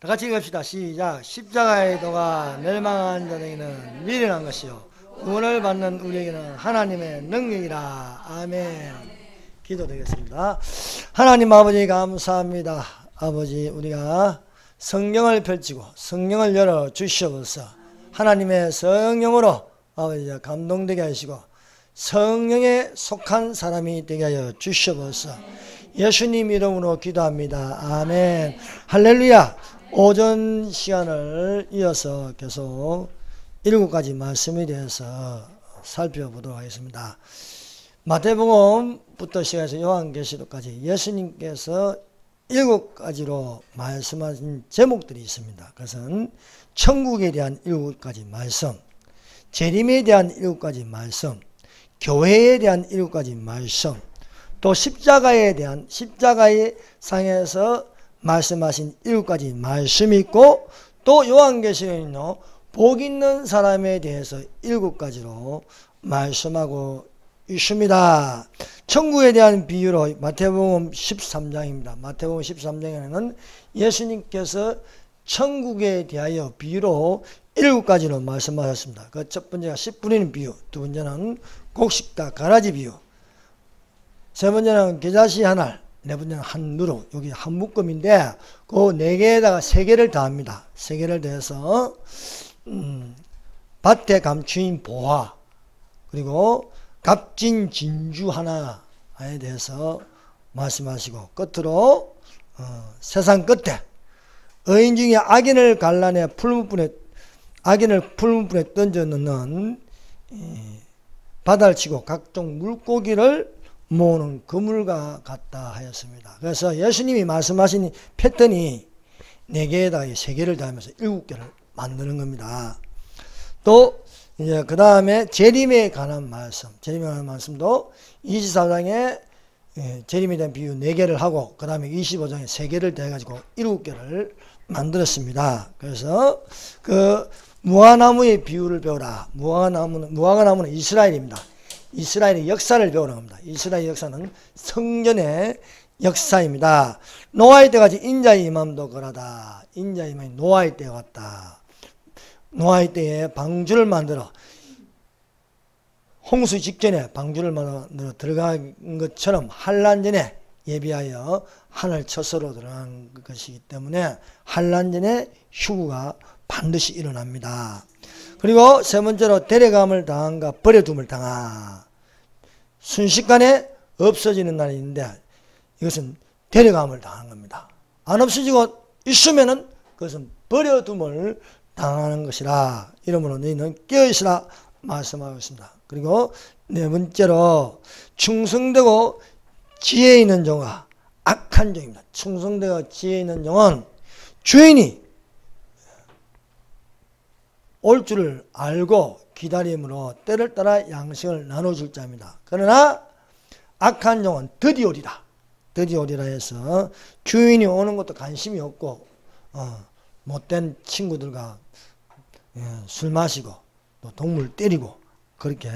다 같이 읽읍시다. 시작. 십자가의 도가 멸망한 자에게는 미련한 것이요 구원을 받는 우리에게는 하나님의 능력이라. 아멘. 기도드리겠습니다. 하나님 아버지 감사합니다. 아버지, 우리가 성경을 펼치고 성경을 열어 주시옵소서. 하나님의 성령으로 아버지 감동되게 하시고 성령에 속한 사람이 되게 하여 주시옵소서. 예수님 이름으로 기도합니다. 아멘. 할렐루야. 오전 시간을 이어서 계속 7가지 말씀에 대해서 살펴보도록 하겠습니다. 마태복음부터 시작해서 요한계시록까지 예수님께서 7가지로 말씀하신 제목들이 있습니다. 그것은 천국에 대한 7가지 말씀, 재림에 대한 7가지 말씀, 교회에 대한 7가지 말씀, 또 십자가에 대한, 십자가의 상에서 말씀하신 7가지 말씀이 있고, 또 요한계시록에는요 복 있는 사람에 대해서 7가지로 말씀하고 있습니다. 천국에 대한 비유로 마태복음 13장입니다. 마태복음 13장에는 예수님께서 천국에 대하여 비유로 7가지로 말씀하셨습니다. 그 첫 번째가 씨 뿌리는 비유, 두 번째는 곡식과 가라지 비유, 세 번째는 겨자씨 한 알, 네 번째는 한 누룩, 여기 한 묶음인데 그 4개에다가 3개를 더합니다. 3개를 더해서 밭에 감추인 보화, 그리고 값진 진주 하나에 대해서 말씀하시고, 끝으로 세상 끝에 의인 중에 악인을 갈라내 악인을 풀무불에 던져 넣는 바다를 치고 각종 물고기를 모으는 그물과 같다 하였습니다. 그래서 예수님이 말씀하신 패턴이 4개에다가 3개를 더하면서 7개를 만드는 겁니다. 또 이제 그 다음에 재림에 관한 말씀, 재림에 관한 말씀도 24장에 재림에 대한 비유 4개를 하고, 그 다음에 25장에 3개를 더해가지고 7개를 만들었습니다. 그래서 그 무화과나무의 비유를 배우라. 무화과나무는 이스라엘입니다. 이스라엘의 역사를 배우는 겁니다. 이스라엘 역사는 성전의 역사입니다. 노아의 때까지 인자의 임함도 그러다. 인자의 임함이 노아의 때에 왔다. 노아의 때에 방주를 만들어, 홍수 직전에 방주를 만들어 들어간 것처럼 환란 전에 예비하여 하늘 처소로 들어간 것이기 때문에 환란 전에 휴구가 반드시 일어납니다. 그리고 세 번째로 데려감을 당한가 버려둠을 당하, 순식간에 없어지는 날이 있는데 이것은 데려감을 당한 겁니다. 안 없어지고 있으면은 그것은 버려둠을 당하는 것이라. 이러므로 너희는 깨어있으라 말씀하고 있습니다. 그리고 네 번째로 충성되고 지혜 있는 종과 악한 종입니다. 충성되고 지혜 있는 종은 주인이 올 줄을 알고 기다림으로 때를 따라 양식을 나눠줄 자입니다. 그러나 악한 종은 드디어 오리라. 드디어 오리라 해서 주인이 오는 것도 관심이 없고 못된 친구들과 술 마시고 또 동물 때리고 그렇게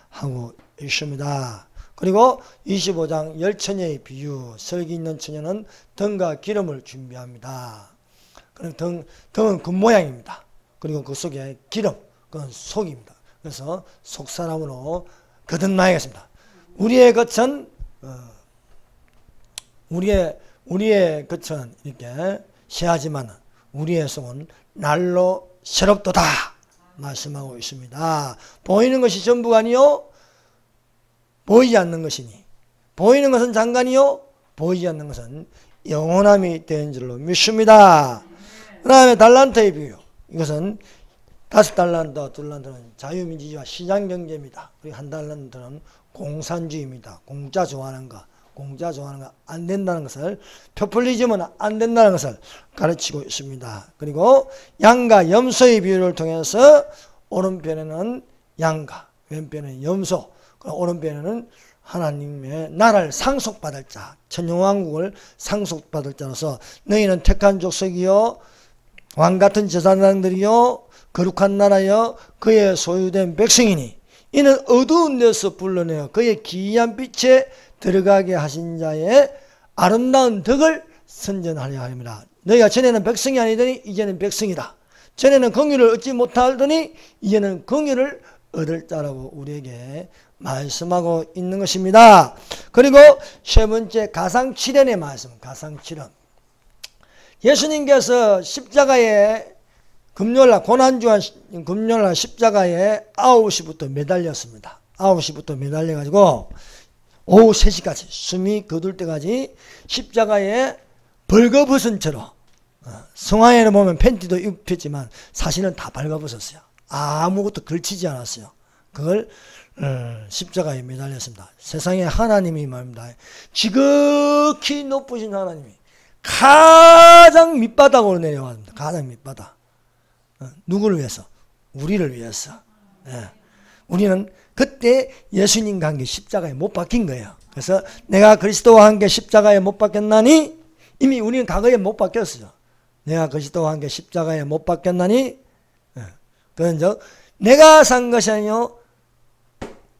하고 있습니다. 그리고 25장 열처녀의 비유, 설기 있는 처녀는 등과 기름을 준비합니다. 그럼 등은 그 모양입니다. 그리고 그 속에 기름, 그건 속입니다. 그래서 속사람으로 거듭나야겠습니다. 우리의 겉은 우리의 겉은 이렇게 새하지만 우리의 속은 날로 새롭도다 말씀하고 있습니다. 보이는 것이 전부가 아니요 보이지 않는 것이니, 보이는 것은 잠깐이요 보이지 않는 것은 영원함이 되는 줄로 믿습니다. 그 다음에 달란트의 비유, 이것은 5달란트, 2달란트는 자유민주주의와 시장경제입니다. 그리고 1달란트는 공산주의입니다. 공짜 좋아하는 거 안 된다는 것을, 포퓰리즘은 안 된다는 것을 가르치고 있습니다. 그리고 양과 염소의 비유를 통해서 오른편에는 양과, 왼편에는 염소, 오른편에는 하나님의 나라를 상속받을 자, 천년왕국을 상속받을 자로서 너희는 택한 족속이요 왕같은 제사장들이요 거룩한 나라여 그의 소유된 백성이니 이는 어두운 데서 불러내어 그의 기이한 빛에 들어가게 하신 자의 아름다운 덕을 선전하려 합니다. 너희가 전에는 백성이 아니더니 이제는 백성이다. 전에는 긍휼을 얻지 못하더니 이제는 긍휼을 얻을 자라고 우리에게 말씀하고 있는 것입니다. 그리고 세 번째 가상칠연의 말씀. 가상칠연. 예수님께서 십자가에 금요일날 고난주한 금요일날 십자가에 9시부터 매달렸습니다. 9시부터 매달려가지고 오후 3시까지 숨이 거둘 때까지 십자가에 벌거벗은 채로 성화에는 보면 팬티도 입혔지만 사실은 다 벌거벗었어요. 아무것도 걸치지 않았어요. 그걸 십자가에 매달렸습니다. 세상에 하나님이 말입니다. 지극히 높으신 하나님이 가장 밑바닥으로 내려왔습니다. 가장 밑바닥. 누구를 위해서? 우리를 위해서. 예. 우리는 그때 예수님과 함께 십자가에 못 박힌 거예요. 그래서 내가 그리스도와 함께 십자가에 못 박혔나니 이미 우리는 과거에 못 박혔어요. 내가 그리스도와 함께 십자가에 못 박혔나니 그건 내가 산 것이 아니요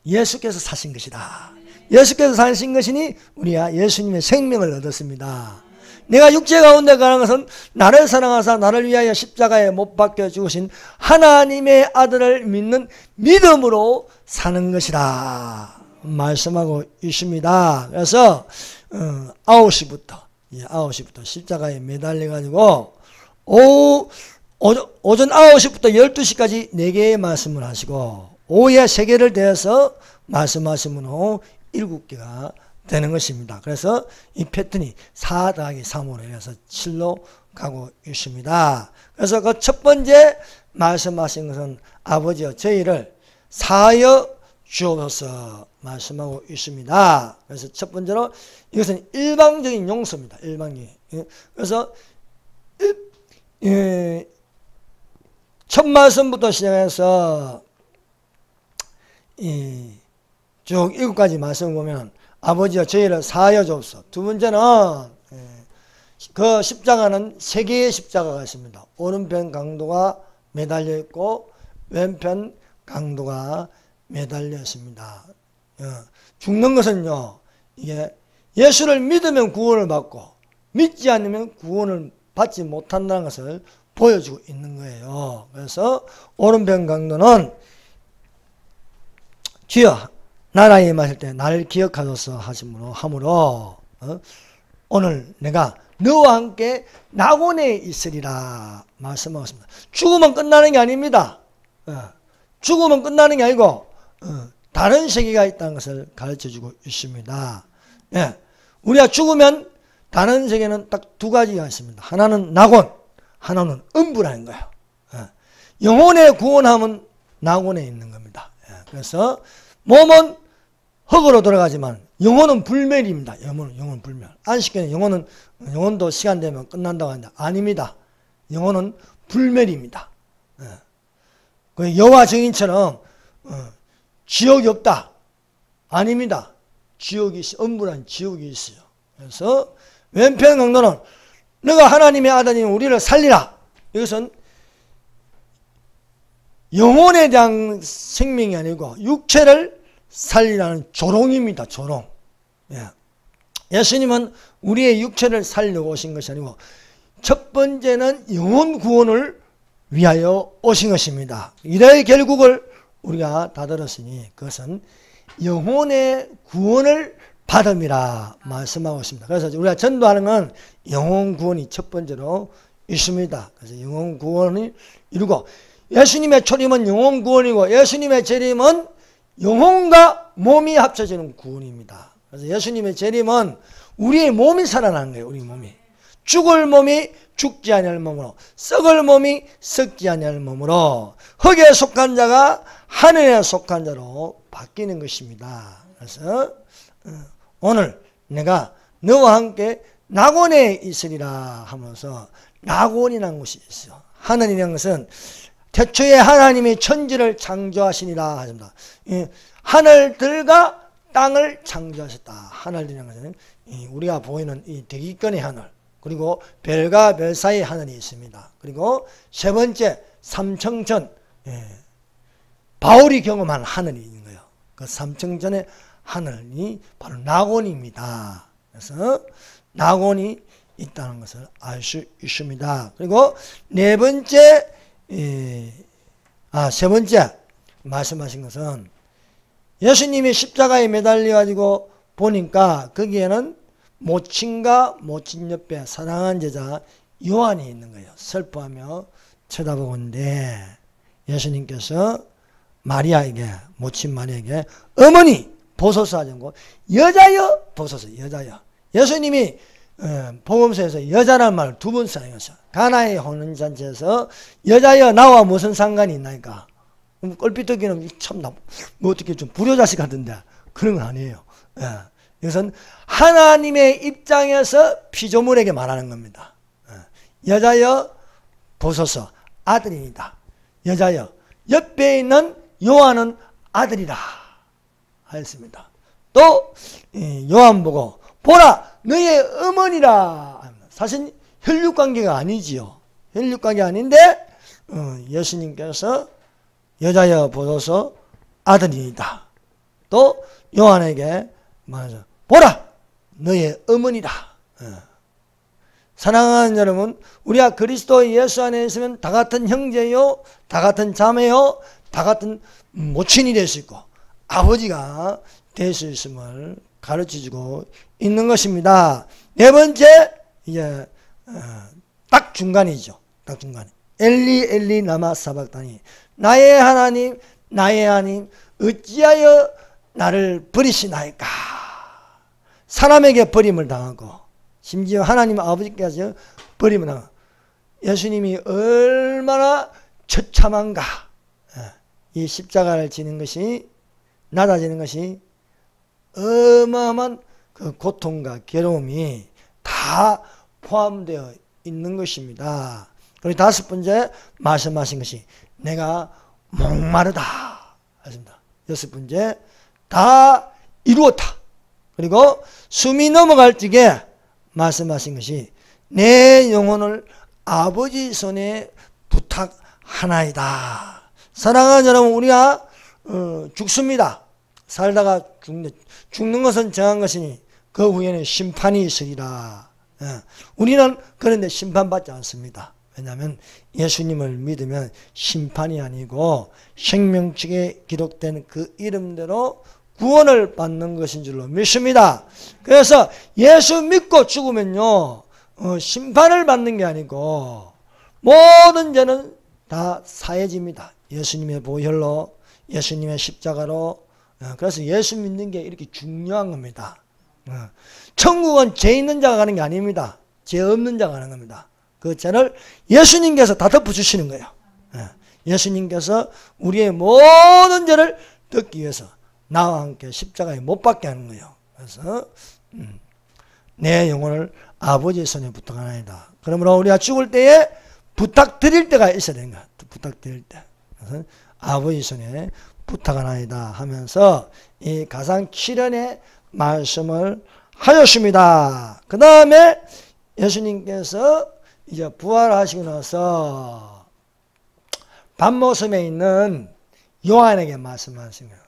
예수께서 사신 것이다. 예수께서 사신 것이니 우리가 예수님의 생명을 얻었습니다. 내가 육체 가운데 가는 것은 나를 사랑하사 나를 위하여 십자가에 못 박혀 죽으신 하나님의 아들을 믿는 믿음으로 사는 것이다 말씀하고 있습니다. 그래서 9시부터 십자가에 매달려 가지고 오전 9시부터 12시까지 4개의 말씀을 하시고 오후에 3개를 대해서 말씀하시면 7개가 되는 것입니다. 그래서 이 패턴이 4 더하기 3으로 해서 7로 가고 있습니다. 그래서 그 첫 번째 말씀하신 것은 아버지여 저희를 사하여 주옵소서 말씀하고 있습니다. 그래서 첫 번째로 이것은 일방적인 용서입니다. 일방적인. 그래서 첫 말씀부터 시작해서 쭉 7가지 말씀을 보면 아버지여 저희를 사하여 주옵소서. 두 번째는 그 십자가는 3개의 십자가가 있습니다. 오른편 강도가 매달려 있고 왼편 강도가 매달려 있습니다. 죽는 것은요 이게 예수를 믿으면 구원을 받고 믿지 않으면 구원을 받지 못한다는 것을 보여주고 있는 거예요. 그래서 오른편 강도는 주여 나라에 임하실 때 나를 기억하소서 하므로 오늘 내가 너와 함께 낙원에 있으리라 말씀하셨습니다. 죽으면 끝나는 게 아닙니다. 죽으면 끝나는 게 아니고 다른 세계가 있다는 것을 가르쳐주고 있습니다. 우리가 죽으면 다른 세계는 딱 2가지가 있습니다. 하나는 낙원, 하나는 음부라는 거예요. 영혼의 구원함은 낙원에 있는 겁니다. 그래서 몸은 흙으로 돌아가지만 영혼은 불멸입니다. 영혼은 불멸. 안식교는 영혼도 시간 되면 끝난다고 하는데 아닙니다. 영혼은 불멸입니다. 여호와 증인처럼 지옥이 없다. 아닙니다. 지옥이 있어요. 음부란 지옥이 있어요. 그래서 왼편 강도는 너가 하나님의 아들이면 우리를 살리라. 이것은 영혼에 대한 생명이 아니고 육체를 살리라는 조롱입니다. 조롱. 예수님은 우리의 육체를 살리려고 오신 것이 아니고 첫 번째는 영혼 구원을 위하여 오신 것입니다. 이래의 결국을 우리가 다 들었으니 그것은 영혼의 구원을 받음이라 말씀하고 있습니다. 그래서 우리가 전도하는 건 영혼 구원이 첫 번째로 있습니다. 그래서 영혼 구원을 이루고 예수님의 초림은 영혼 구원이고 예수님의 재림은 영혼과 몸이 합쳐지는 구원입니다. 그래서 예수님의 재림은 우리의 몸이 살아나는 거예요. 우리 몸이. 죽을 몸이 죽지 아니할 몸으로 썩을 몸이 썩지 아니할 몸으로 흙에 속한 자가 하늘에 속한 자로 바뀌는 것입니다. 그래서 오늘 내가 너와 함께 낙원에 있으리라 하면서 낙원이라는 것이 있어요. 하늘이라는 것은 태초에 하나님이 천지를 창조하시니라 하십니다. 하늘들과 땅을 창조하셨다. 하늘이라는 것은 우리가 보이는 이 대기권의 하늘, 그리고 별과 별 사이의 하늘이 있습니다. 그리고 세 번째 삼청천, 바울이 경험한 하늘이 있는 거예요. 그 삼청천의 하늘이 바로 낙원입니다. 그래서 낙원이 있다는 것을 알 수 있습니다. 그리고 세 번째 말씀하신 것은 예수님이 십자가에 매달려 가지고 보니까 거기에는 모친과 모친 옆에 사랑하는 제자 요한이 있는 거예요. 슬퍼하며 쳐다보고 있는데 예수님께서 마리아에게, 모친 마리아에게 어머니 보소서 하고 여자여 보소서, 여자여. 예수님이 복음서에서 여자라는 말을 두 번 사용했어요. 가나의 혼인잔치에서 여자여 나와 무슨 상관이 있나니까. 꼴삐떡이는 참 뭐 어떻게 좀 불효자식 같은데 그런 건 아니에요. 이것은 하나님의 입장에서 피조물에게 말하는 겁니다. 여자여 보소서 아들이니다. 여자여 옆에 있는 요한은 아들이라 하였습니다. 또 요한 보고 보라 너의 어머니라. 사실 혈육관계가 아니지요. 혈육관계 아닌데 예수님께서 여자여 보소서 아들이니다. 또 요한에게 말하죠. 보라 너의 어머니라. 사랑하는 여러분, 우리가 그리스도 예수 안에 있으면 다 같은 형제요, 다 같은 자매요, 다 같은 모친이 될 수 있고 아버지가 될 수 있음을 가르쳐주고 있는 것입니다. 네 번째, 이제 딱 중간이죠. 딱 중간. 엘리 엘리 라마 사박다니. 나의 하나님, 나의 하나님, 어찌하여 나를 버리시나이까. 사람에게 버림을 당하고 심지어 하나님 아버지께서 버림을 당하고 예수님이 얼마나 처참한가. 이 십자가를 지는 것이, 낮아지는 것이 어마어마한 그 고통과 괴로움이 다 포함되어 있는 것입니다. 그리고 다섯 번째 말씀하신 것이 내가 목마르다 하십니다. 여섯 번째 다 이루었다. 그리고 숨이 넘어갈 적에 말씀하신 것이 내 영혼을 아버지 손에 부탁하나이다. 사랑하는 여러분, 우리가 죽습니다. 살다가 죽는 것은 정한 것이니 그 후에는 심판이 있으리라. 우리는 그런데 심판받지 않습니다. 왜냐하면 예수님을 믿으면 심판이 아니고 생명책에 기록된 그 이름대로 구원을 받는 것인 줄로 믿습니다. 그래서 예수 믿고 죽으면요 심판을 받는 게 아니고 모든 죄는 다 사해집니다. 예수님의 보혈로, 예수님의 십자가로. 그래서 예수 믿는 게 이렇게 중요한 겁니다. 천국은 죄 있는 자가 가는 게 아닙니다. 죄 없는 자가 가는 겁니다. 그 죄를 예수님께서 다 덮어주시는 거예요. 예수님께서 우리의 모든 죄를 덮기 위해서 나와 함께 십자가에 못 박게 하는 거예요. 그래서 내 영혼을 아버지의 손에 부탁하나이다. 그러므로 우리가 죽을 때에 부탁드릴 때가 있어야 되는 거야. 부탁드릴 때. 그래서 아버지 손에 부탁하나이다 하면서 이 가상 7연의 말씀을 하셨습니다. 그 다음에 예수님께서 이제 부활하시고 나서 밤모섬에 있는 요한에게 말씀하신 거예요.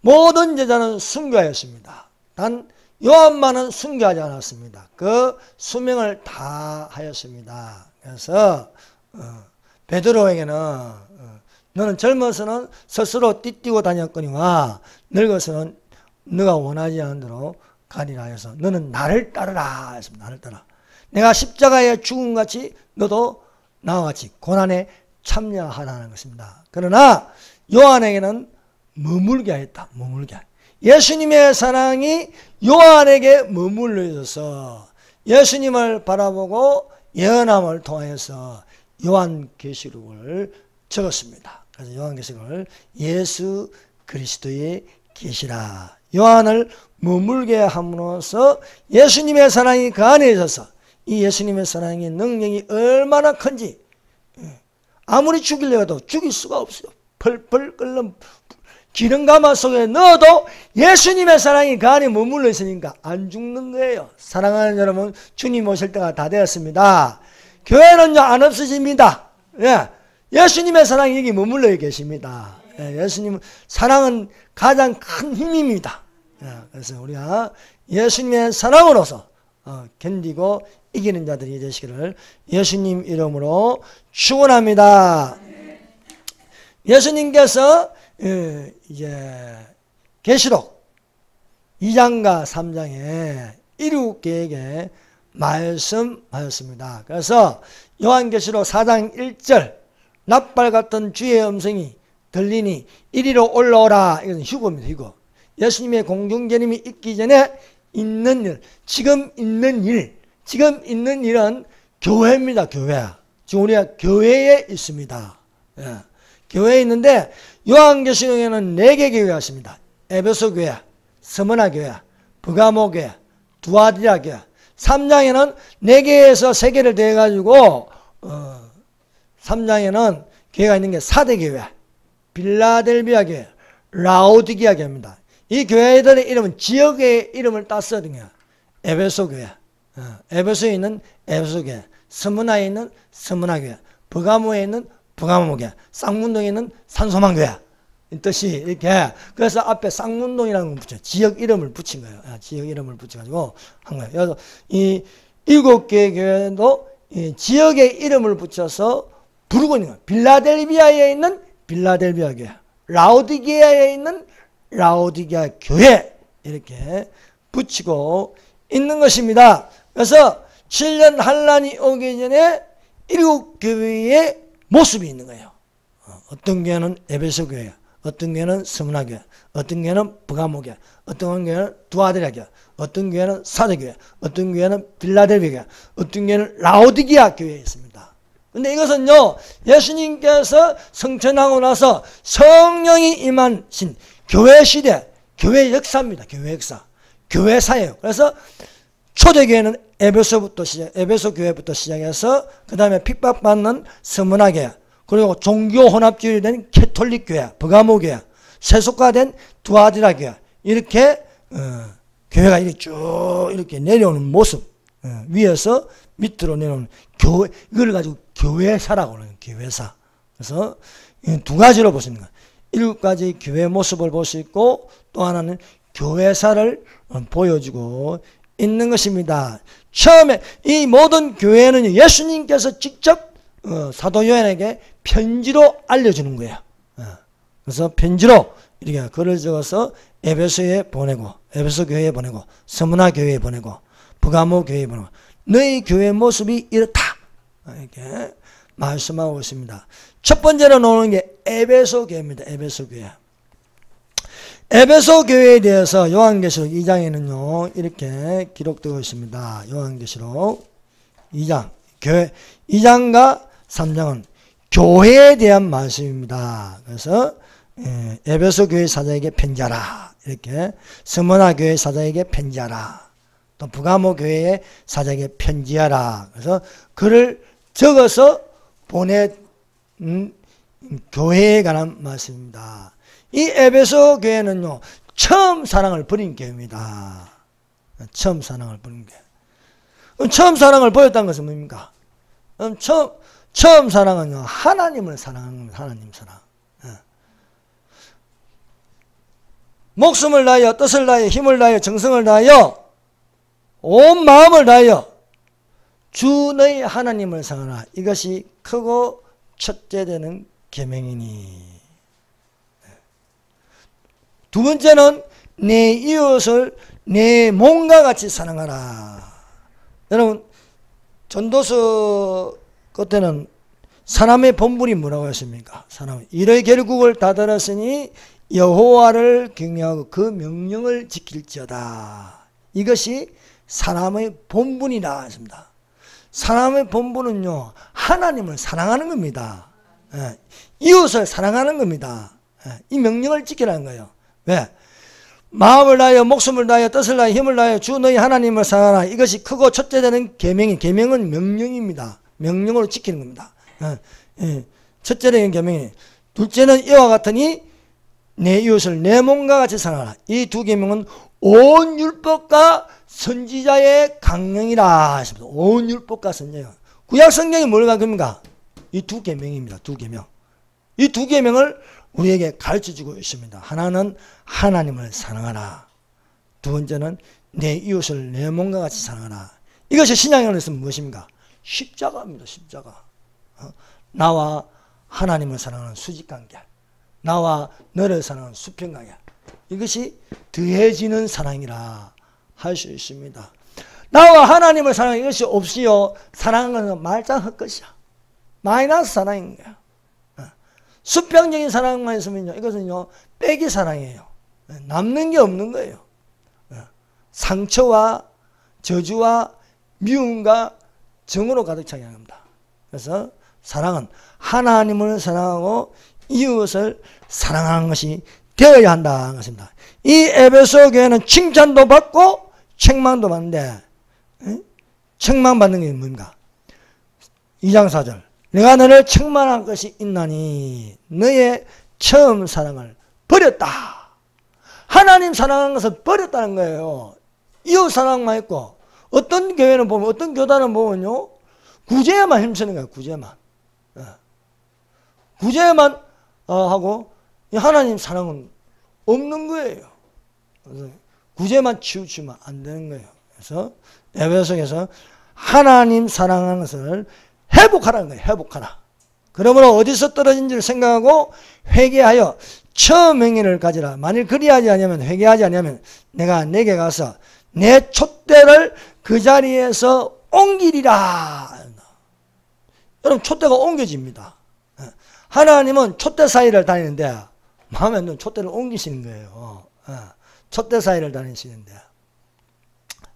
모든 제자는 순교하였습니다. 단 요한만은 순교하지 않았습니다. 그 수명을 다 하였습니다. 그래서 베드로에게는 너는 젊어서는 스스로 띠뛰고 다녔거니와 늙어서는 너가 원하지 않은 대로 가리라 해서 너는 나를 따르라 했습니다. 나를 따라. 내가 십자가에 죽음같이 너도 나와 같이 고난에 참여하라는 것입니다. 그러나 요한에게는 머물게 하였다. 머물게. 예수님의 사랑이 요한에게 머물러 있어서 예수님을 바라보고 예언함을 통하여서 요한계시록을 적었습니다. 그래서 요한계시록을 예수 그리스도의 계시라. 요한을 머물게 함으로써 예수님의 사랑이 그 안에 있어서 이 예수님의 사랑의 능력이 얼마나 큰지 아무리 죽이려고 해도 죽일 수가 없어요. 펄펄 끓는 기름 가마 속에 넣어도 예수님의 사랑이 그 안에 머물러 있으니까 안 죽는 거예요. 사랑하는 여러분, 주님 오실 때가 다 되었습니다. 교회는요 안 없어집니다. 예수님의 사랑이 여기 머물러 계십니다. 예수님 사랑은 가장 큰 힘입니다. 그래서 우리가 예수님의 사랑으로서 견디고 이기는 자들이 되시기를 예수님 이름으로 축원합니다. 예수님께서 이제 계시록 2장과 3장에 일곱 개에게 말씀하였습니다. 그래서 요한계시록 4장 1절 낫발 같은 주의 음성이 들리니 이리로 올라오라. 이것은 휴거입니다. 휴거. 예수님의 공중재림이 있기 전에 있는 일, 지금 있는 일은 교회입니다. 교회. 지금 우리가 교회에 있습니다. 예. 교회에 있는데 요한계시록에는 4개 교회가 있습니다. 에베소 교회, 스무나 교회, 브가모 교회, 두아디라 교회. 3장에는 4개에서 3개를 더해가지고 3장에는 교회가 있는 게 사대 교회, 빌라델비아 교회, 라오디게아 교회입니다. 이 교회들의 이름은 지역의 이름을 땄거든요. 에베소 교회, 에베소에 있는 에베소 교회, 스무나에 있는 스무나 교회, 브가모에 있는 브가모 교회, 쌍문동에 있는 산소만 교회. 이 뜻이 이렇게. 그래서 앞에 쌍문동이라는 걸 붙여 지역 이름을 붙인 거예요. 지역 이름을 붙여가지고 한 거예요. 그래서 이 7개의 교회도 이 지역의 이름을 붙여서 부르고 있는 거예요. 빌라델비아에 있는 빌라델비아 교회, 라오디게아에 있는 라오디게아 교회, 이렇게 붙이고 있는 것입니다. 그래서 7년 환란이 오기 전에 7교회의 모습이 있는 거예요. 어떤 교회는 에베소 교회, 어떤 교회는 스무나 교회, 어떤 교회는 브가모 교회, 어떤 교회는 두아디라 교회, 어떤 교회는 사대 교회, 어떤 교회는 빌라델비아 교회, 어떤 교회는 라오디게아 교회에 있습니다. 근데 이것은요, 예수님께서 성천하고 나서 성령이 임하신 교회 시대, 교회 역사입니다. 교회 역사. 교회사예요. 그래서 초대교회는 에베소 교회부터 시작해서 그 다음에 핍박받는 스무나 교회, 그리고 종교 혼합주의 된 캐톨릭 교회, 브가모 교회, 세속화된 두아디라 교회, 이렇게 교회가 이렇게 쭉 이렇게 내려오는 모습, 위에서 밑으로 내려오는 교회, 이걸 가지고 교회사라고 하는 교회사. 그래서 두 가지로 볼 수 있는 거예요. 7가지 교회 모습을 볼 수 있고, 또 하나는 교회사를 보여주고 있는 것입니다. 처음에 이 모든 교회는 예수님께서 직접 사도 요한에게 편지로 알려주는 거예요. 그래서 편지로 이렇게 글을 적어서 에베소에 보내고, 에베소 교회에 보내고, 스무나 교회에 보내고, 브가모 교회에 보내고, 너희 교회 모습이 이렇다, 이렇게 말씀하고 있습니다. 첫 번째로 나오는 게 에베소 교회입니다. 에베소 교회. 에베소 교회에 대해서 요한계시록 2장에는요 이렇게 기록되어 있습니다. 요한계시록 2장, 교회 2장과 3장은 교회에 대한 말씀입니다. 그래서 에베소 교회 사자에게 편지하라, 이렇게 스무나 교회 사자에게 편지하라, 또 브가모 교회의 사자에게 편지하라. 그래서 글을 적어서 보내 교회에 관한 말씀입니다. 이 에베소 교회는요 처음 사랑을 버린 교회입니다. 처음 사랑을 버린 교회. 처음 사랑을 보였다는 것은 뭡니까? 처음 사랑은요 하나님을 사랑하는 겁니다. 하나님 사랑. 목숨을 다하여, 뜻을 다하여, 힘을 다하여, 정성을 다하여, 온 마음을 다하여 주 너희 하나님을 사랑하라. 이것이 크고 첫째 되는 계명이니. 두 번째는 내 이웃을 내 몸과 같이 사랑하라. 여러분, 전도서 그때는 사람의 본분이 뭐라고 했습니까? 사람 이의 결국을 다 들었으니 여호와를 경외하고 그 명령을 지킬지어다. 이것이 사람의 본분이라 했습니다. 사람의 본분은요 하나님을 사랑하는 겁니다. 이웃을 사랑하는 겁니다. 이 명령을 지키라는 거예요. 왜? 마음을 다하여, 목숨을 다하여, 뜻을 다하여, 힘을 다하여 주 너희 하나님을 사랑하라. 이것이 크고 첫째 되는 계명이, 계명은 명령입니다. 명령으로 지키는 겁니다. 첫째 되는 계명이. 둘째는 이와 같으니 내 이웃을 내 몸과 같이 사랑하라. 이 두 계명은 온 율법과 선지자의 강령이라 하십니다. 온 율법과 선지자. 구약 성경이 뭘 가르칩니까? 이 두 계명입니다. 두 계명. 이 두 계명을 우리에게 가르쳐주고 있습니다. 하나는 하나님을 사랑하라. 두 번째는 내 이웃을 내 몸과 같이 사랑하라. 이것이 신앙의 은혜는 무엇입니까? 십자가입니다. 십자가. 나와 하나님을 사랑하는 수직관계, 나와 너를 사랑하는 수평관계, 이것이 더해지는 사랑이라 할 수 있습니다. 나와 하나님을 사랑하는 이것이 없이요, 사랑하는 것은 말짱 헛것이야. 마이너스 사랑인 거야. 수평적인 사랑만 있으면요, 이것은요 빼기 사랑이에요. 남는 게 없는 거예요. 상처와 저주와 미움과 정으로 가득 차게 합니다. 그래서 사랑은 하나님을 사랑하고 이웃을 사랑하는 것이 되어야 한다는 것입니다. 이 에베소 교회는 칭찬도 받고 책망도 받는데, 책망받는 게 뭡니까? 2장 4절, 내가 너를 책망할 것이 있나니 너의 처음 사랑을 버렸다. 하나님 사랑하는 것을 버렸다는 거예요. 이웃 사랑만 있고, 어떤 교회는 보면, 어떤 교단은 보면요, 구제에만 힘쓰는 거예요. 구제만. 구제만 하고 하나님 사랑은 없는 거예요. 그래서 구제만 치우치면 안 되는 거예요. 그래서 에베소서에서 하나님 사랑하는 것을 회복하라는 거예요. 회복하라. 그러므로 어디서 떨어진지를 생각하고 회개하여 처음 행위를 가지라. 만일 그리하지 않으면, 회개하지 않으면 내가 내게 가서 내 촛대를 그 자리에서 옮기리라. 여러분, 촛대가 옮겨집니다. 하나님은 촛대 사이를 다니는데 마음에 안 드는 촛대를 옮기시는 거예요. 촛대 사이를 다니시는데.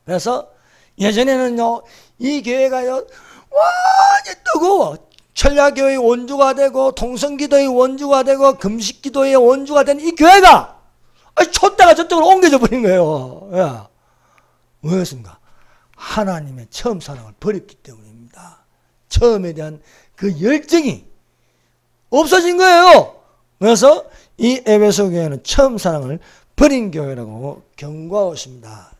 그래서 예전에는요, 이 교회가요, 완전히 뜨거워. 천야교회의 원주가 되고, 통성기도의 원주가 되고, 금식기도의 원주가 된 이 교회가 촛대가 저쪽으로 옮겨져 버린 거예요. 왜였습니까? 하나님의 처음 사랑을 버렸기 때문입니다. 처음에 대한 그 열정이 없어진 거예요. 그래서 이 에베소 교회는 처음 사랑을 버린 교회라고 경고하고 있습니다.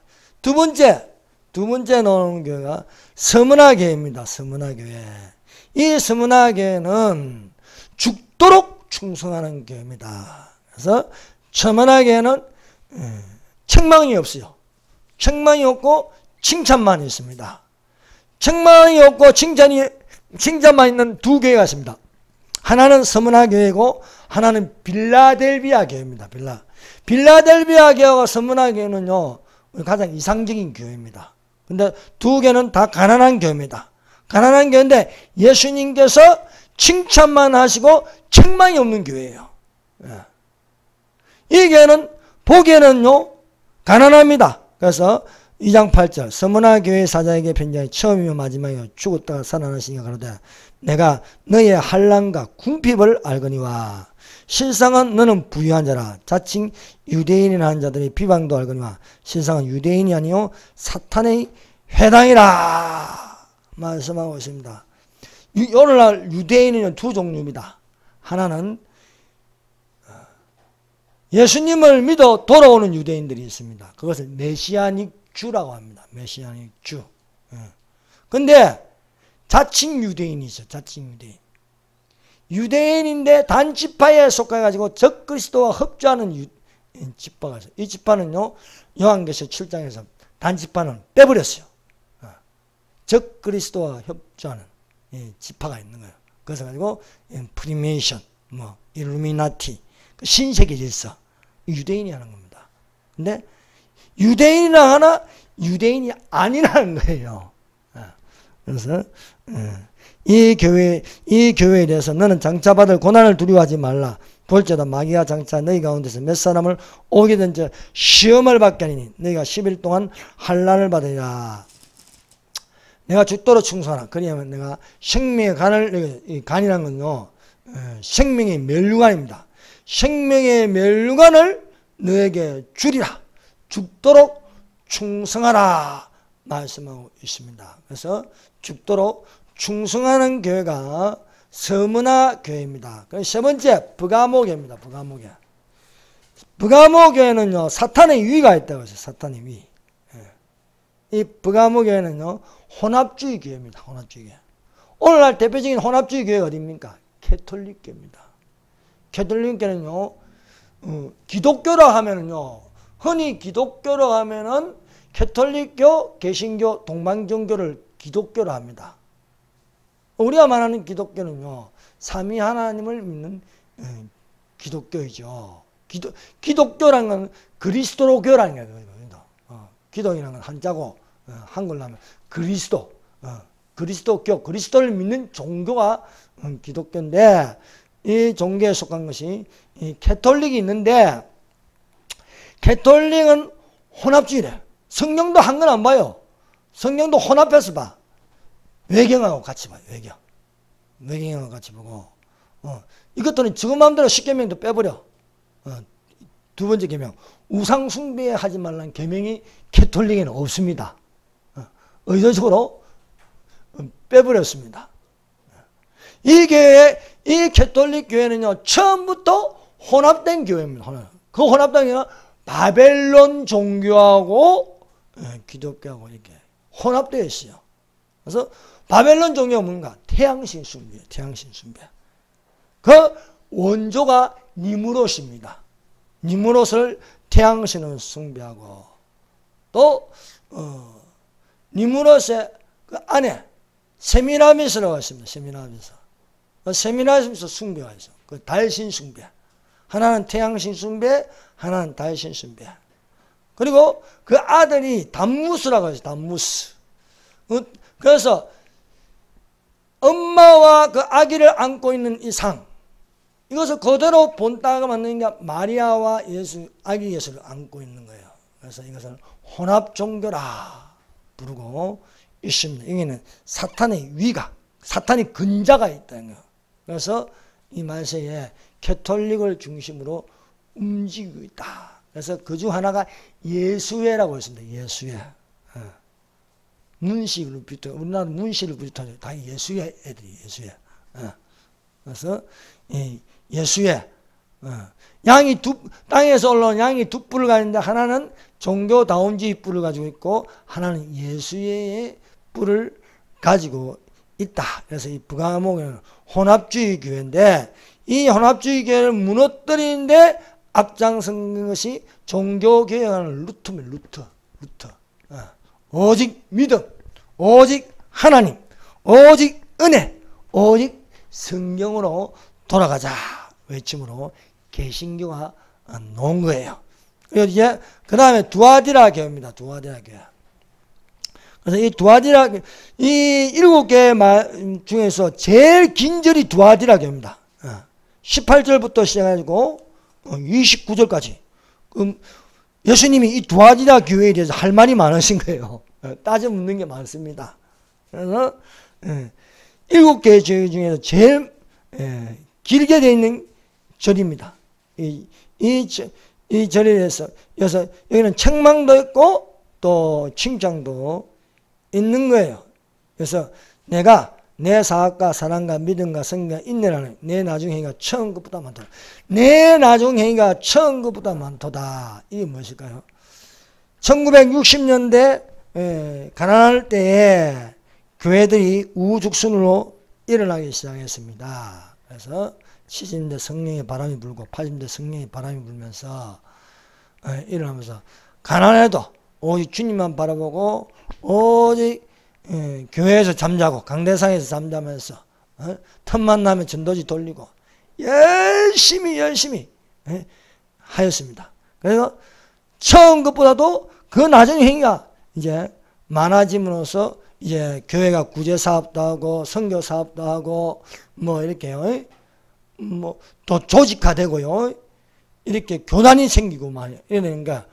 두 번째 나오는 교회가 서문화 교회입니다. 서문화 교회. 이 서문화 교회는 죽도록 충성하는 교회입니다. 그래서 서문화 교회는 책망이 없어요. 책망이 없고 칭찬만 있습니다. 책망이 없고 칭찬만 있는 두 교회가 있습니다. 하나는 서문화 교회고 하나는 빌라델비아 교회입니다. 빌라델비아 교회와 서문화 교회는요, 가장 이상적인 교회입니다. 근데 두 개는 다 가난한 교회입니다. 가난한 교회인데 예수님께서 칭찬만 하시고 책망이 없는 교회예요. 이 교회는 보기에는요 가난합니다. 그래서 2장 8절, 서문화 교회 사자에게 편지하여 처음이며 마지막이요 죽었다가 살아나시니가 그러되 내가 너의 환난과 궁핍을 알거니와 실상은 너는 부유한 자라. 자칭 유대인이라 하는 자들이 비방도 알거니와 실상은 유대인이 아니요 사탄의 회당이라 말씀하고 있습니다. 오늘날 유대인은 두 종류입니다. 하나는 예수님을 믿어 돌아오는 유대인들이 있습니다. 그것을 메시아닉 주라고 합니다. 메시아닉 주. 근데 자칭 유대인이죠. 자칭 유대인. 유대인인데 단지파에 속해가지고 적그리스도와 hợp주하는 지파가 있어요. 이 지파는요, 요한계시록 7장에서 단지파는 빼버렸어요. 적그리스도와 협조하는 지파가 있는 거예요. 그래서 가지고 프리메이션, 일루미나티, 신세계 질서, 유대인이 하는 겁니다. 근데 유대인이라 하나 유대인이 아니라는 거예요. 그래서 이 교회에 대해서 너는 장차 받을 고난을 두려워하지 말라. 볼지어다 마귀가 장차 너희 가운데서 몇 사람을 오게 된 저 시험을 받게 하니 너희가 10일 동안 환난을 받으리라. 내가 죽도록 충성하라. 그러면 내가 생명의 간을, 간이라는 건요, 생명의 멸류관입니다. 생명의 멸류관을 너에게 주리라. 죽도록 충성하라. 말씀하고 있습니다. 그래서 죽도록 충성하는 교회가 서문화 교회입니다. 세 번째, 브가모 교회입니다. 브가모 교회. 브가모 교회는요, 사탄의 위가 있다고 했어요. 사탄의 위. 이 브가모 교회는요, 혼합주의 교회입니다. 혼합주의 교회. 오늘날 대표적인 혼합주의 교회가 어디입니까? 캐톨릭 교회입니다. 캐톨릭 교회는요, 기독교라 하면은요, 흔히 기독교라 하면은 캐톨릭교, 개신교, 동방종교를 기독교로 합니다. 우리가 말하는 기독교는요, 삼위 하나님을 믿는 기독교이죠. 기독교라는 건 그리스도로 교라는 거예요. 기독이라는 건 한자고, 한글로 하면 그리스도, 그리스도교, 그리스도를 믿는 종교가 기독교인데, 이 종교에 속한 것이 이 캐톨릭이 있는데, 캐톨릭은 혼합주의래. 성경도 한 건 안 봐요. 성경도 혼합해서 봐. 외경하고 같이 봐요. 외경하고 같이 보고. 이것들은 지금 마음대로 10계명도 빼버려. 두 번째 계명. 우상 숭배하지 말라는 계명이 캐톨릭에는 없습니다. 의도적으로 빼버렸습니다. 이 교회, 이 캐톨릭 교회는요, 처음부터 혼합된 교회입니다. 그 혼합된 교회는 바벨론 종교하고 기독교하고 이렇게 혼합되어 있어요. 그래서 바벨론 종교가 뭔가? 태양신 숭배예요. 태양신 숭배. 그 원조가 니무롯입니다. 니무롯을 태양신을 숭배하고 또 니무롯의 그 아내 세미라미스라고 있습니다. 세미라미스 숭배가 있어. 그 달신 숭배. 하나는 태양신 숭배, 하나는 달신 숭배. 그리고 그 아들이 담무스라고 해서 담무스. 그래서 엄마와 그 아기를 안고 있는 이 상, 이것을 그대로 본따가 만드니까 마리아와 예수, 아기 예수를 안고 있는 거예요. 그래서 이것을 혼합 종교라 부르고 있습니다. 여기는 사탄의 위가, 사탄의 근자가 있다는 거예요. 그래서 이 말세에 캐톨릭을 중심으로 움직이고 있다. 그래서 그 중 하나가 예수회라고 했습니다. 예수회. 문식을 비롯해, 우리나라 문식을 비롯하죠. 다 예수회 애들이 예수회. 그래서 예수회. 양이 땅에서 올라온 양이 두 뿔을 가지는데 하나는 종교다운주의 뿔을 가지고 있고 하나는 예수회의 뿔을 가지고 있다. 그래서 이 부가목은 혼합주의 교회인데 이 혼합주의 교회를 무너뜨리는데 앞장선 것이 종교개혁하는 루트입니다. 루트. 오직 믿음, 오직 하나님, 오직 은혜, 오직 성경으로 돌아가자 외침으로 개신교가 놓은 거예요. 그리고 이제 그 다음에 두아디라 교회입니다. 두아디라 교회. 그래서 이 두아디라, 이 7개 중에서 제일 긴 절이 두아디라 교회입니다. 18절부터 시작해가지고 29절까지. 예수님이 이 두아디라 교회에 대해서 할 말이 많으신 거예요. 따져 묻는 게 많습니다. 그래서 7개 절 중에서 제일 길게 되어 있는 절입니다. 이 절에 대해서 여기는 책망도 있고 또 칭찬도 있는 거예요. 그래서 내가 내 사악과 사랑과 믿음과 성과 인내라는 내 나중 행위가 처음 것보다 많도다. 내 나중 행위가 처음 것보다 많도다. 이게 무엇일까요? 1960년대 가난할 때에 교회들이 우후죽순으로 일어나기 시작했습니다. 그래서 70년대 성령의 바람이 불고 80년대 성령의 바람이 불면서 일어나면서 가난해도 오직 주님만 바라보고 오직 교회에서 잠자고 강대상에서 잠자면서 틈만 나면 전도지 돌리고 열심히 하였습니다. 그래서 처음 것보다도 그 낮은 행위가 이제 많아짐으로써 이제 교회가 구제 사업도 하고 선교 사업도 하고 뭐 이렇게 뭐 또 조직화되고요. 이렇게 교단이 생기고 막 이러니까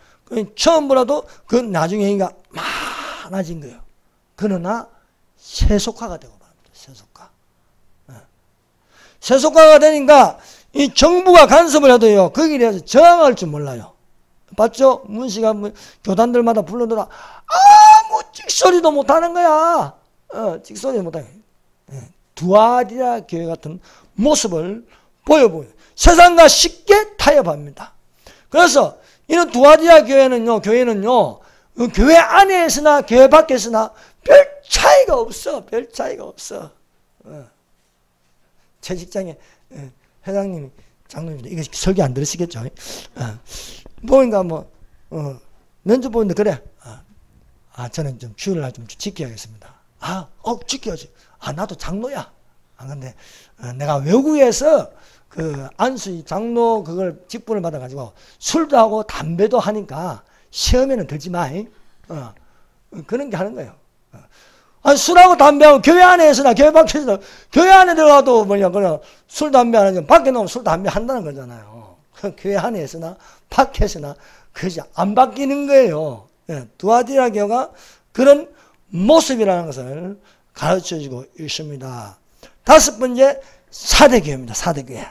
처음보다도 그 나중 행위가 많아진 거예요. 그러나 세속화가 되고 말합니다. 세속화. 세속화가 되니까 이 정부가 간섭을 해도요. 거기에 대해서 저항할 줄 몰라요. 봤죠? 문씨가 교단들마다 불러들어 아무 찍소리도 못하는 거야. 찍소리도 못하게. 두아디라 교회 같은 모습을 보여보여요. 세상과 쉽게 타협합니다. 그래서 이런 두아디라 교회는요. 교회 안에서나 교회 밖에서나 별 차이가 없어. 별 차이가 없어. 제 직장에 회장님이 장로님들 이거 설교 안 들으시겠죠? 보니까 면접 보는데 그래. 저는 좀 주일날 좀 지켜야겠습니다. 지켜야지. 나도 장로야. 근데 내가 외국에서 그 안수 장로 그걸 직분을 받아가지고 술도 하고 담배도 하니까 시험에는 들지 마. 그런 게 하는 거예요. 술하고 담배하고 교회 안에서나 교회 밖에서 교회 안에 들어가도 그냥 술 담배 안 하지 밖에 나오면 술 담배 한다는 거잖아요. 교회 안에서나 밖에서나 그것이 안 바뀌는 거예요. 두아디라 교회가 그런 모습이라는 것을 가르쳐주고 있습니다. 다섯 번째 사대교회입니다. 사대교회.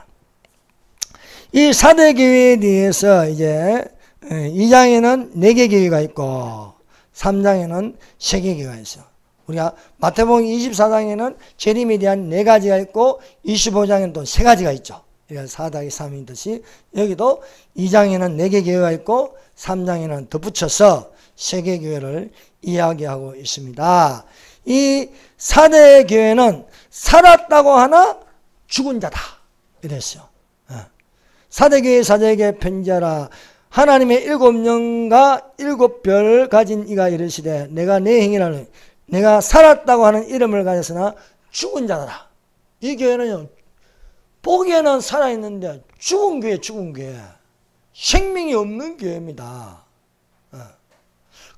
이 사대교회에 대해서 이제 2장에는 4개 교회가 있고 3장에는 3개 교회가 있어요. 우리가 마태복음 24장에는 재림에 대한 4가지가 있고 25장에는 또 3가지가 있죠. 그러니까 4더하기 3인 듯이 여기도 2장에는 4개 교회가 있고 3장에는 덧붙여서 3개 교회를 이야기하고 있습니다. 이 사대교회는 살았다고 하나 죽은 자다 이랬어요. 사대교회 사대에게 편지하라. 하나님의 7영과 7별을 가진 이가 이르시되 내가 내 행위라는 내가 살았다고 하는 이름을 가졌으나 죽은 자다. 이 교회는요, 보기에는 살아있는데 죽은 교회, 죽은 교회. 생명이 없는 교회입니다.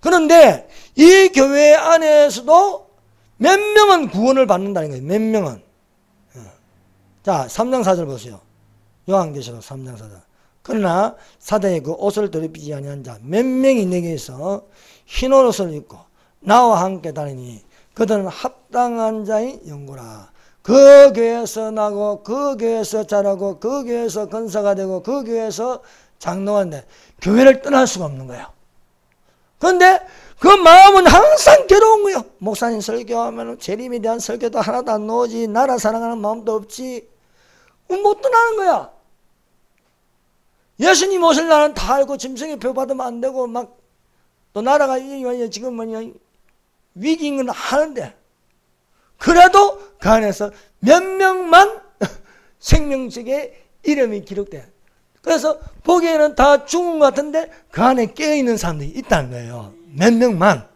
그런데 이 교회 안에서도 몇 명은 구원을 받는다는 거예요. 몇 명은. 자, 3장 4절 보세요. 요한계시록 3장 4절. 그러나 사대의 그 옷을 더럽히지 아니한 자 몇 명이 내게서 흰 옷을 입고 나와 함께 다니니 그들은 합당한 자의 연고라. 그 교회에서 나고 그 교회에서 자라고 그 교회에서 권사가 되고 그 교회에서 장로가 되는데 교회를 떠날 수가 없는 거예요. 그런데 그 마음은 항상 괴로운 거예요. 목사님 설교하면 재림에 대한 설교도 하나도 안 나오지, 나라 사랑하는 마음도 없지, 못 떠나는 거야. 예수님 오실 날은 다 알고 짐승의 표 받으면 안 되고 막 또 나라가 지금 위기인 건 하는데 그래도 그 안에서 몇 명만 생명책에 이름이 기록돼. 그래서 보기에는 다 죽은 것 같은데 그 안에 깨어있는 사람들이 있다는 거예요. 몇 명만.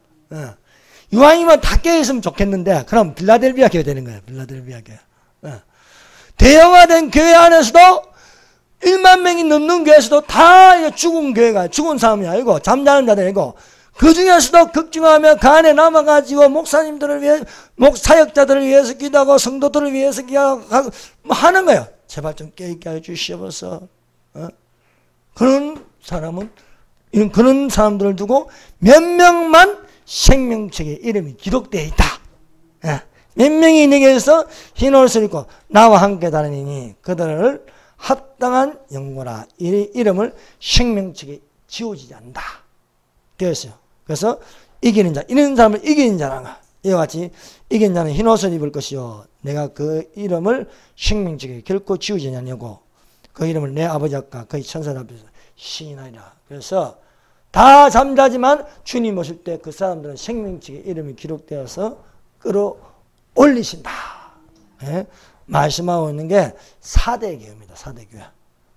이왕이면 다 깨어있으면 좋겠는데 그럼 빌라델비아 교회 되는 거예요. 빌라델비아 교회. 대형화된 교회 안에서도 1만 명이 넘는 교회에서도 다 죽은 교회가 죽은 사람이 아니고 잠자는 자들이 아니고 그 중에서도 걱정하며 그 안에 남아가지고 목사님들을 위해 사역자들을 위해서 기도하고 성도들을 위해서 기도하고 하는 거예요. 제발 좀 깨있게 해주시옵소서. 그런 사람들을 두고 몇 명만 생명책에 이름이 기록되어 있다. 몇 명이 내게서 흰 옷을 입고 나와 함께 다니니 그들을 합당한 영고라. 이 이름을 생명책에 지워지지 않는다. 되어 있어요. 그래서 이기는 자, 이런 사람을 이기는 자라는 거야. 이와 같이 이긴 자는 흰 옷을 입을 것이요 내가 그 이름을 생명책에 결코 지우지 않냐고 그 이름을 내 아버지 앞과 그의 천사들 앞에서 시인하리라. 그래서 다 잠자지만 주님 오실 때 그 사람들은 생명책에 이름이 기록되어서 끌어올리신다. 말씀하고 있는 게 사대교회입니다. 사대교회.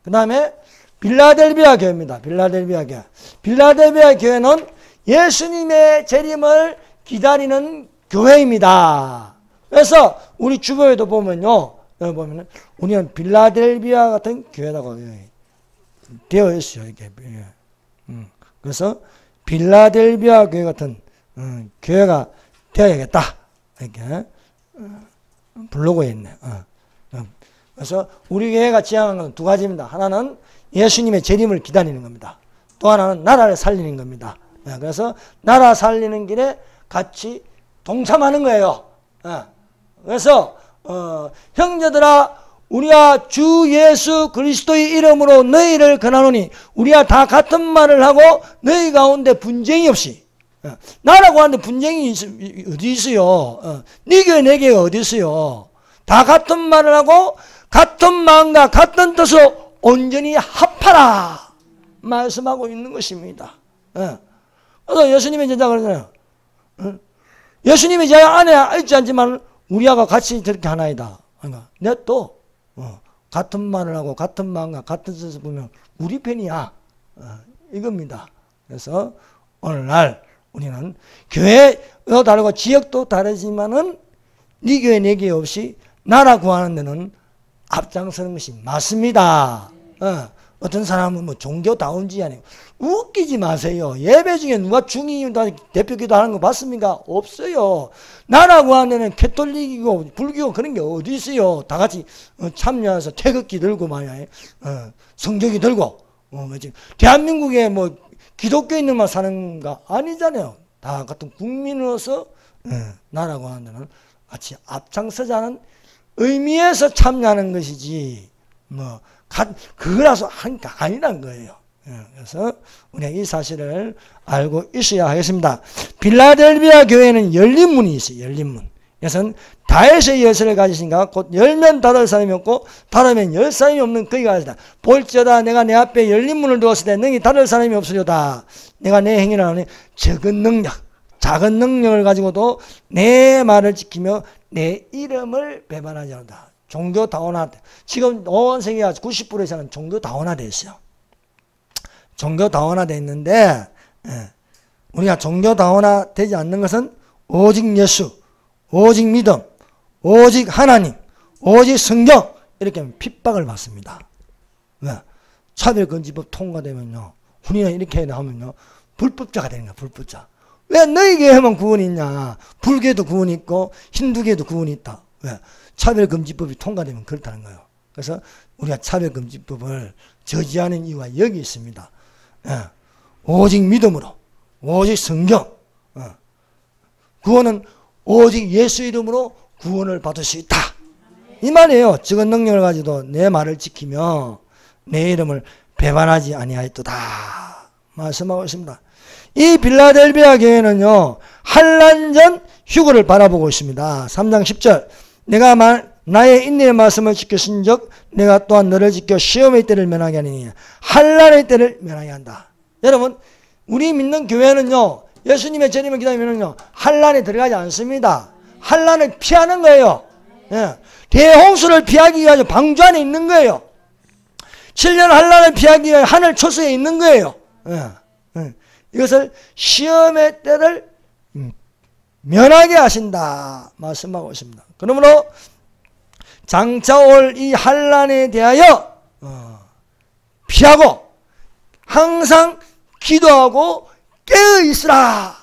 그 다음에 빌라델비아 교회입니다. 빌라델비아 교회. 빌라델비아 교회는 예수님의 재림을 기다리는 교회입니다. 그래서 우리 주교회도 보면요, 여기 보면은 우리는 빌라델비아 같은 교회라고 되어 있어요. 이렇게. 그래서 빌라델비아 교회 같은 교회가 되어야겠다. 이렇게 블로그에 있네. 그래서 우리 교회가 지향하는 건 2가지입니다. 하나는 예수님의 재림을 기다리는 겁니다. 또 하나는 나라를 살리는 겁니다. 그래서 나라 살리는 길에 같이 동참하는 거예요. 그래서 형제들아 우리가 주 예수 그리스도의 이름으로 너희를 권하노니 우리가 다 같은 말을 하고 너희 가운데 분쟁이 없이 나라고 하는데 분쟁이 어디 있어요? 네 교회 내 교회가 어디 있어요? 다 같은 말을 하고 같은 마음과 같은 뜻으로 온전히 합하라 말씀하고 있는 것입니다. 그래서 예수님의 제자가 그러잖아요. 예수님의 제자 안에 있지 않지만 우리하고 같이 저렇게 하나이다. 그러니까 내 또 같은 말을 하고 같은 마음과 같은 뜻을 보면 우리 편이야. 이겁니다. 그래서 오늘날 우리는 교회도 다르고 지역도 다르지만은 네 교회 내 교회 없이 나라 구하는 데는 앞장서는 것이 맞습니다. 어떤 사람은 뭐 종교다운지 아니고 웃기지 마세요. 예배 중에 누가 중이 대표기도 하는 거 봤습니까? 없어요. 나라 구하는 데는 캐톨릭이고 불교 그런 게 어디 있어요. 다 같이 참여해서 태극기 들고 말이야. 성경이 들고 대한민국에 뭐 기독교인들만 사는가 아니잖아요. 다 같은 국민으로서 나라 구하는 데는 같이 앞장서자는 의미에서 참여하는 것이지 뭐 그거라서 하니까 아니란 거예요. 그래서 우리가 이 사실을 알고 있어야 하겠습니다. 빌라델비아 교회는 열린 문이 있어요. 열린 문. 그래서 다윗의 열쇠를 가지신가 곧 열면 닫을 사람이 없고 닫으면 열 사람이 없는 그이가 하시다. 볼지어다 내가 내 앞에 열린 문을 두었을 때 너희 닫을 사람이 없으려다. 내가 내 행위를 하니 적은 능력 작은 능력을 가지고도 내 말을 지키며 내 이름을 배반하지 않는다. 종교 다원화. 지금 온 세계가 90% 이상은 종교 다원화되어 있어요. 종교 다원화되어 있는데 우리가 종교 다원화되지 않는 것은 오직 예수, 오직 믿음, 오직 하나님, 오직 성경 이렇게 핍박을 받습니다. 왜? 차별금지법 통과되면요. 우리는 이렇게 하면요. 불법자가 되는 거야. 불법자. 왜 너희 교회만 구원이 있냐. 불교에도 구원이 있고 힌두교에도 구원이 있다. 왜? 차별금지법이 통과되면 그렇다는 거예요. 그래서 우리가 차별금지법을 저지하는 이유가 여기 있습니다. 오직 믿음으로, 오직 성경, 구원은 오직 예수 이름으로 구원을 받을 수 있다. 이 말이에요. 적은 능력을 가지고 내 말을 지키며 내 이름을 배반하지 아니하였도다. 말씀하고 있습니다. 이 빌라델비아 교회는요. 환난 휴거를 바라보고 있습니다. 3장 10절 내가 나의 인내의 말씀을 지켰은즉 내가 또한 너를 지켜 시험의 때를 면하게 하니니 환난의 때를 면하게 한다. 여러분 우리 믿는 교회는요. 예수님의 재림을 기다리면요. 환난에 들어가지 않습니다. 환난을 피하는 거예요. 대홍수를 피하기 위하여 방주 안에 있는 거예요. 7년 환난을 피하기 위하여 하늘 초소에 있는 거예요. 이것을 시험의 때를 면하게 하신다 말씀하고 있습니다. 그러므로 장차 올 이 환난에 대하여 피하고 항상 기도하고 깨어 있으라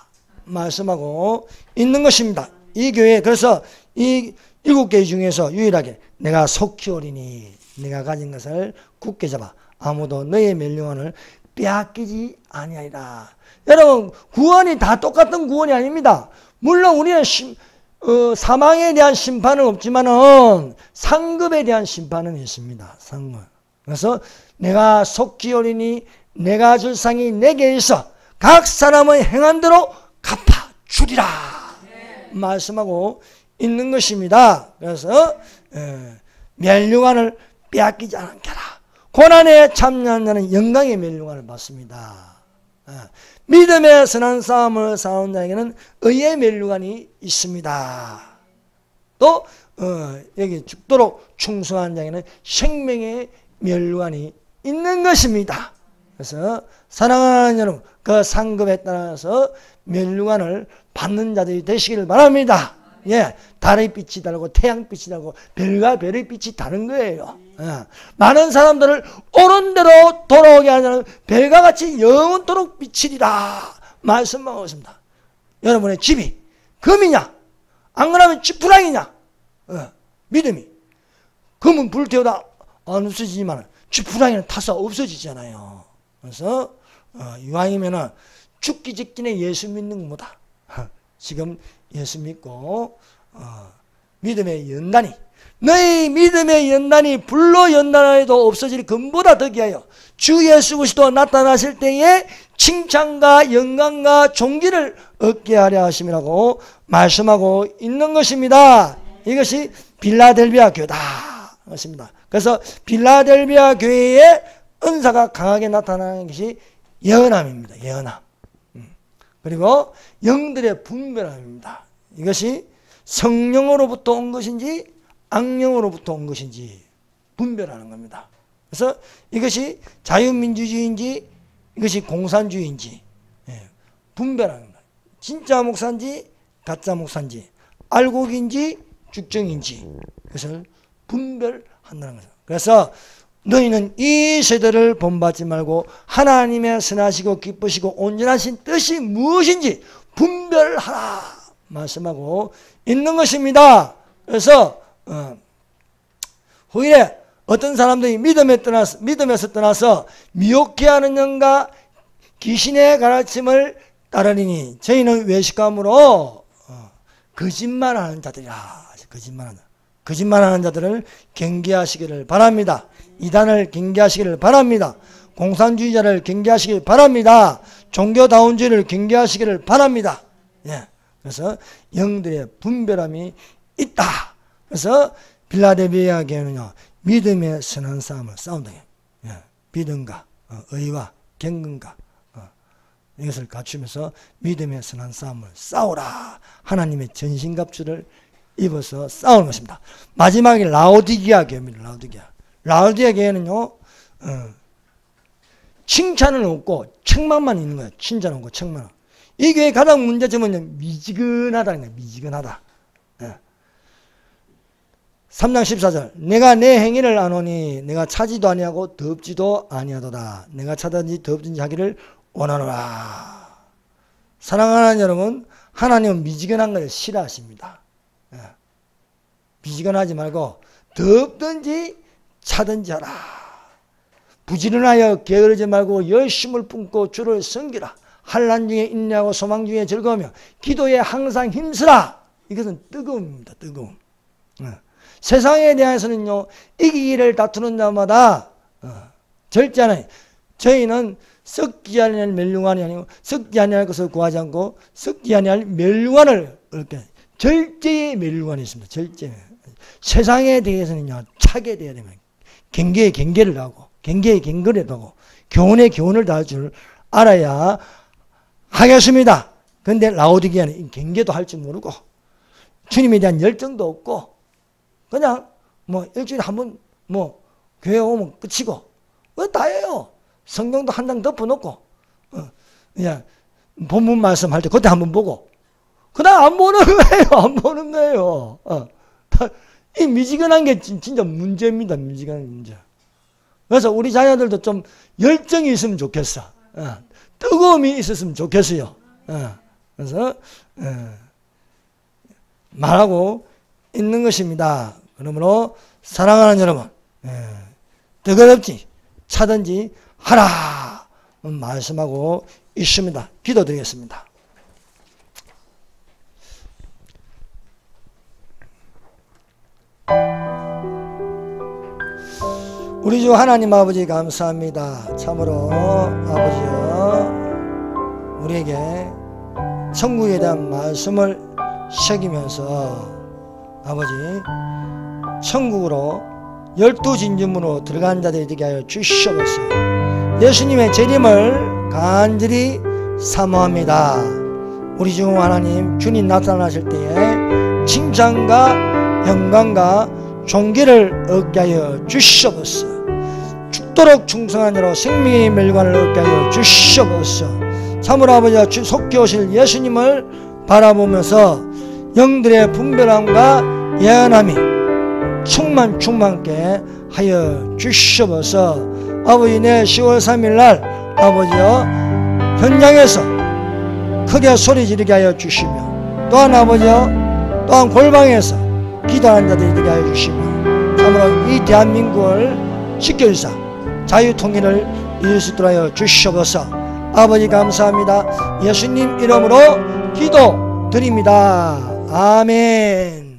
말씀하고 있는 것입니다. 이 교회 그래서 이 7개 중에서 유일하게 내가 속히 오리니 내가 가진 것을 굳게 잡아 아무도 너의 멸류관을 빼앗기지 아니하리라. 여러분 구원이 다 똑같은 구원이 아닙니다. 물론 우리는 사망에 대한 심판은 없지만은 상급에 대한 심판은 있습니다. 상급. 그래서 내가 속히 오리니 내가 줄 상이 내게 있어 각 사람의 행한 대로 갚아 주리라 말씀하고 있는 것입니다. 그래서 멸류관을 빼앗기지 않게 하라. 고난에 참여한 자는 영광의 멸류관을 받습니다. 믿음의 선한 싸움을 싸운 자에게는 의의 멸류관이 있습니다. 또 여기 죽도록 충성한 자에게는 생명의 멸류관이 있는 것입니다. 그래서 사랑하는 여러분 그 상급에 따라서 멸류관을 받는 자들이 되시기를 바랍니다. 예, 달의 빛이 다르고 태양빛이 다르고 별과 별의 빛이 다른 거예요. 많은 사람들을 옳은 대로 돌아오게 하는 별과 같이 영원토록 비치리라 말씀하고 있습니다. 여러분의 집이 금이냐 안 그러면 지푸라기냐 믿음이 금은 불태우다 안 없어지지만 지푸라기는 타서 없어지잖아요. 그래서 이왕이면은 죽기 직전에 예수 믿는 것보다 지금 예수 믿고 믿음의 연단이 너희 믿음의 연단이 불로 연단하여도 없어질 금보다 더 귀하여 주 예수 그리스도 나타나실 때에 칭찬과 영광과 존귀를 얻게 하려 하심이라고 말씀하고 있는 것입니다. 이것이 빌라델비아 교회다 것입니다. 그래서 빌라델비아 교회의 은사가 강하게 나타나는 것이 예언함입니다. 예언함. 그리고 영들의 분별함입니다. 이것이 성령으로부터 온 것인지 악령으로부터 온 것인지 분별하는 겁니다. 그래서 이것이 자유민주주의인지 이것이 공산주의인지 분별하는 거예요. 진짜 목사인지 가짜 목사인지 알곡인지 죽정인지 그것을 분별한다는 거죠. 그래서 너희는 이 세대를 본받지 말고 하나님의 선하시고 기쁘시고 온전하신 뜻이 무엇인지 분별하라 말씀하고 있는 것입니다. 그래서 후일에 어떤 사람들이 믿음에서 떠나서 미혹해하는 영과 귀신의 가르침을 따르리니 저희는 외식감으로 거짓말하는 자들이라. 거짓말하는 자들을 경계하시기를 바랍니다. 이단을 경계하시기를 바랍니다. 공산주의자를 경계하시기를 바랍니다. 종교다운주의를 경계하시기를 바랍니다. 예. 그래서 영들의 분별함이 있다. 그래서 빌라델비아 교회는요, 믿음의 선한 싸움을 싸운다. 예. 믿음과 의와 경건과 이것을 갖추면서 믿음의 선한 싸움을 싸우라. 하나님의 전신갑주를 입어서 싸우는 것입니다. 마지막에 라오디게아 교회입니다. 라오디게아 교회는요, 칭찬은 없고 책망만 있는 거예요. 칭찬은 없고 책망. 이 교회의 가장 문제점은 미지근하다는 거예요. 미지근하다. 예. 3장 14절 내가 내 행위를 아노니 내가 차지도 아니하고 덥지도 아니하도다. 내가 차든지 덥든지 하기를 원하노라. 사랑하는 여러분, 하나님은 미지근한 것을 싫어하십니다. 예. 미지근하지 말고 덥든지 차든지 하라. 부지런하여 게으르지 말고 열심을 뿜고 주를 섬기라. 환난 중에 인내하고 소망 중에 즐거우며 기도에 항상 힘쓰라. 이것은 뜨거움입니다. 뜨거움. 세상에 대해서는요, 이기기를 다투는 자마다 절제하는, 저희는 썩지 아니할 멸류관이 아니고 썩지 아니할 것을 구하지 않고 썩지 아니할 멸류관을 얻게. 절제의 멸류관이 있습니다. 절제. 세상에 대해서는요, 차게 돼야 됩니다. 경계에 경계를 하고 경계에 경계를 하고 교훈에 교훈을 다할 줄 알아야 하겠습니다. 그런데 라오디게아는 경계도 할 줄 모르고 주님에 대한 열정도 없고 그냥 뭐 일주일에 한 번 뭐 교회 오면 끝이고 다예요. 성경도 한 장 덮어놓고 그냥 본문 말씀할 때 그때 한번 보고 그다음 안 보는 거예요. 안 보는 거예요. 이 미지근한 게 진짜 문제입니다. 미지근한 문제. 그래서 우리 자녀들도 좀 열정이 있으면 좋겠어. 뜨거움이 있었으면 좋겠어요. 그래서 말하고 있는 것입니다. 그러므로 사랑하는 여러분, 뜨겁지 차든지 하라 말씀하고 있습니다. 기도드리겠습니다. 우리 주 하나님 아버지 감사합니다. 참으로 아버지여 우리에게 천국에 대한 말씀을 새기면서 아버지 천국으로 12진주문으로 들어간 자들이 되게 하여 주시옵소서. 예수님의 재림을 간절히 사모합니다. 우리 주 하나님 주님 나타나실 때에 칭찬과 영광과 존귀를 얻게 하여 주시옵소서. 죽도록 충성한 자로 생명의 멸관을 얻게 하여 주시옵소서. 참으로 아버지와 속히 오실 예수님을 바라보면서 영들의 분별함과 예언함이 충만케 하여 주시옵소서. 아버지 내 10월 3일날 아버지여 현장에서 크게 소리 지르게 하여 주시며 또한 아버지여 또한 골방에서 기도하는 자들이 되게 하여 주시며 참으로 이 대한민국을 지켜주사 자유통일을 이룰 수 있도록 하여 주시옵소서. 아버지 감사합니다. 예수님 이름으로 기도드립니다. 아멘.